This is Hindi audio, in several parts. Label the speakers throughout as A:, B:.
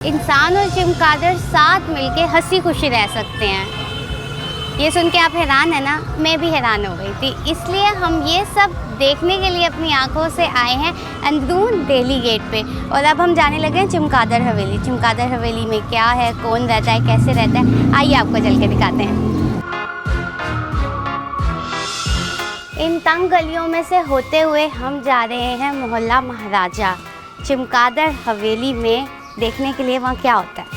A: इंसान और चमगादड़ साथ मिलके हंसी खुशी रह सकते हैं। ये सुन के आप हैरान है ना, मैं भी हैरान हो गई थी। इसलिए हम ये सब देखने के लिए अपनी आंखों से आए हैं अंदरून दिल्ली गेट पे। और अब हम जाने लगे हैं चमगादड़ हवेली। चमगादड़ हवेली में क्या है, कौन रहता है, कैसे रहता है, आइए आपको चल के दिखाते हैं। इन तंग गलियों में से होते हुए हम जा रहे हैं मोहल्ला महाराजा। चमगादड़ हवेली में देखने के लिए वहाँ क्या होता है।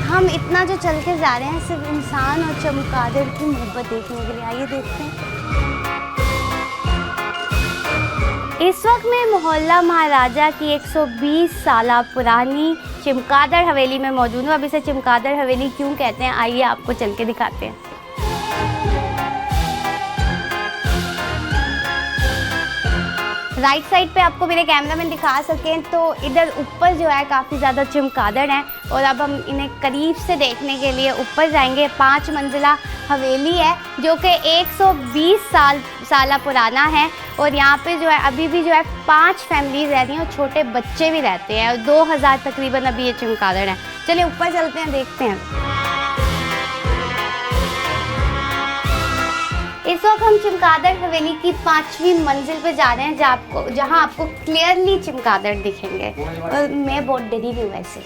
A: हम इतना जो चल के जा रहे हैं सिर्फ इंसान और चमगादड़ की मोहब्बत देखने के लिए। आइए देखते हैं। इस वक्त मैं मोहल्ला महाराजा की 120 साल पुरानी चमगादड़ हवेली में मौजूद हूँ। अब इसे चमगादड़ हवेली क्यों कहते हैं, आइए आपको चल के दिखाते हैं। राइट साइड पे आपको मेरे कैमरामैन दिखा सकें तो इधर ऊपर जो है काफ़ी ज़्यादा चमगादड़ हैं। और अब हम इन्हें करीब से देखने के लिए ऊपर जाएंगे। 5 मंजिला हवेली है जो कि 120 साल पुराना है। और यहाँ पे जो है अभी भी जो है 5 फैमिलीज रहती हैं और छोटे बच्चे भी रहते हैं। और 2000 तकरीबन अभी ये चमगादड़ हैं। चलिए ऊपर चलते हैं, देखते हैं। इस वक्त हम चमगादड़ हवेली की 5वीं मंजिल पे जा रहे हैं जहाँ आपको क्लियरली चमगादड़ दिखेंगे। और मैं बहुत डरी हुई हूँ वैसे।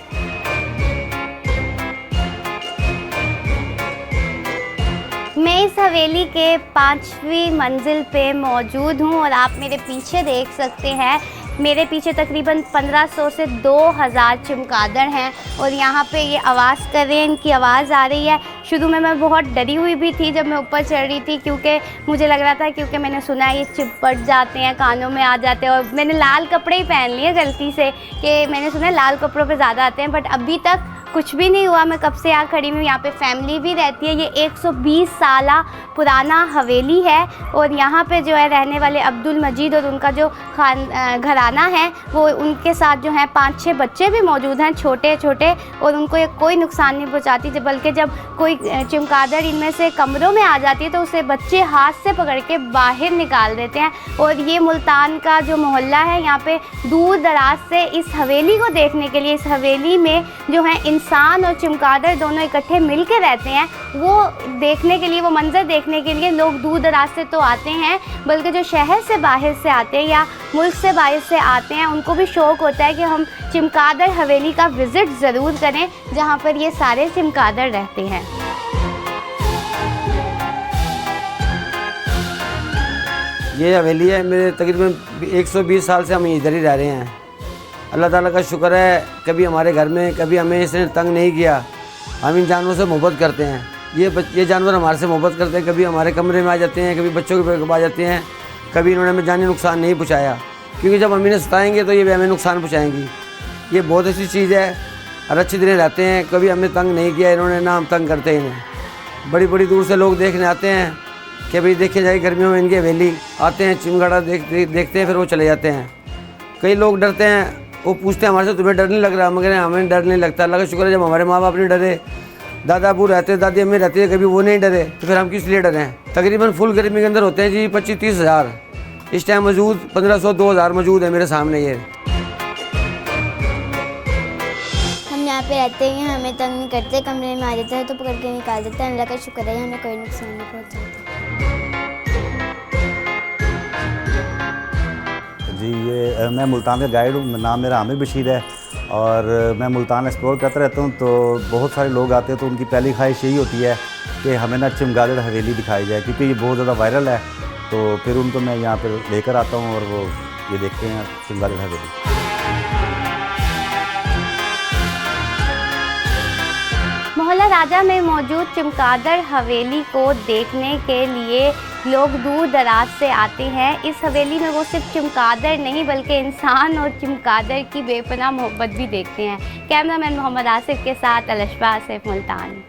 A: मैं इस हवेली के 5वीं मंजिल पे मौजूद हूँ और आप मेरे पीछे देख सकते हैं। मेरे पीछे तकरीबन 1500 से 2000 चमगादड़ हैं और यहाँ पे ये आवाज़ कर रहे हैं, इनकी आवाज़ आ रही है। शुरू में मैं बहुत डरी हुई भी थी जब मैं ऊपर चढ़ रही थी, क्योंकि मुझे लग रहा था, क्योंकि मैंने सुना है ये चिपट जाते हैं, कानों में आ जाते हैं। और मैंने लाल कपड़े ही पहन लिए गलती से, कि मैंने सुना है लाल कपड़ों पे ज़्यादा आते हैं, बट अभी तक कुछ भी नहीं हुआ। मैं कब से यहाँ खड़ी हूँ। यहाँ पे फैमिली भी रहती है। ये 120 साल पुराना हवेली है और यहाँ पे जो है रहने वाले अब्दुल मजीद और उनका जो घराना है वो उनके साथ जो है 5-6 बच्चे भी मौजूद हैं, छोटे छोटे। और उनको ये कोई नुकसान नहीं पहुँचाती, बल्कि जब कोई चमगादड़ इनमें से कमरों में आ जाती है तो उसे बच्चे हाथ से पकड़ के बाहर निकाल देते हैं। और ये मुल्तान का जो मोहल्ला है, यहाँ पे दूर दराज से इस हवेली को देखने के लिए, इस हवेली में जो है इंसान और चमगादड़ दोनों इकट्ठे मिल के रहते हैं, वो देखने के लिए, वो मंजर देखने के लिए लोग दूर दराज से तो आते हैं, बल्कि जो शहर से बाहर से आते हैं या मुल्क से बाहर से आते हैं उनको भी शौक़ होता है कि हम चमगादड़ हवेली का विज़िट ज़रूर करें, जहाँ पर ये सारे चमगादड़ रहते हैं।
B: ये हवेली है मेरे तकरीबन 120 साल से हम इधर ही रह रहे हैं। अल्लाह ताला का शुक्र है, कभी हमारे घर में कभी हमें इसने तंग नहीं किया। हम इन जानवरों से मोहब्बत करते हैं। ये जानवर हमारे से मोहब्बत करते हैं। कभी हमारे कमरे में आ जाते हैं, कभी बच्चों के आ जाते हैं। कभी इन्होंने हमें जानी नुकसान नहीं पहुँचाया, क्योंकि जब हम इन्हें सताएँगे तो ये भी हमें नुकसान पहुँचाएँगी। ये बहुत अच्छी चीज़ है और अच्छी तरह रहते हैं। कभी हमें तंग नहीं किया इन्होंने, ना हम तंग करते हैं इन्हें। बड़ी बड़ी दूर से लोग देखने आते हैं कि भाई देखे जाए, गर्मियों में इनकी हवेली आते हैं, चमगादड़ देखते हैं, फिर वो चले जाते हैं। कई लोग डरते हैं, वो पूछते हैं हमारे से, तुम्हें डर नहीं लग रहा? मगर हमें डर नहीं लगता। अल्लाह का शुक्र है, जब हमारे माँ बाप नहीं डरे, दादा अबू रहते, दादी अम्मी रहती है, कभी वो नहीं डरे, तो फिर हम किस लिए डरें। तकरीबन फुल गर्मी के अंदर होते हैं जी 25-30 हज़ार। इस टाइम मौजूद 1500-2000 मौजूद है मेरे सामने। ये
C: हम यहाँ पे रहते हैं, हमें तंग नहीं करते, कमरे में आ जाता है तो पकड़ के निकाल देते हैं। अल्लाह का शुक्र है, हमें कोई नुकसान नहीं पहुँचाता।
D: जी, ये मैं मुल्तान का गाइड हूँ। नाम मेरा आमिर बशीर है और मैं मुल्तान एक्सप्लोर करता रहता हूँ। तो बहुत सारे लोग आते हैं तो उनकी पहली ख्वाहिश यही होती है कि हमें ना चमगादड़ हवेली दिखाई जाए, क्योंकि ये बहुत ज़्यादा वायरल है। तो फिर उनको मैं यहाँ पर लेकर आता हूँ और वो ये देखते हैं चमगादड़ हवेली।
A: मोहल्ला राजा में मौजूद चमगादड़ हवेली को देखने के लिए लोग दूर दराज से आते हैं। इस हवेली में वो सिर्फ चमगादड़ नहीं बल्कि इंसान और चमगादड़ की बेपनाह मोहब्बत भी देखते हैं। कैमरामैन मोहम्मद आसिफ के साथ अलशबा आसिफ, मुल्तान।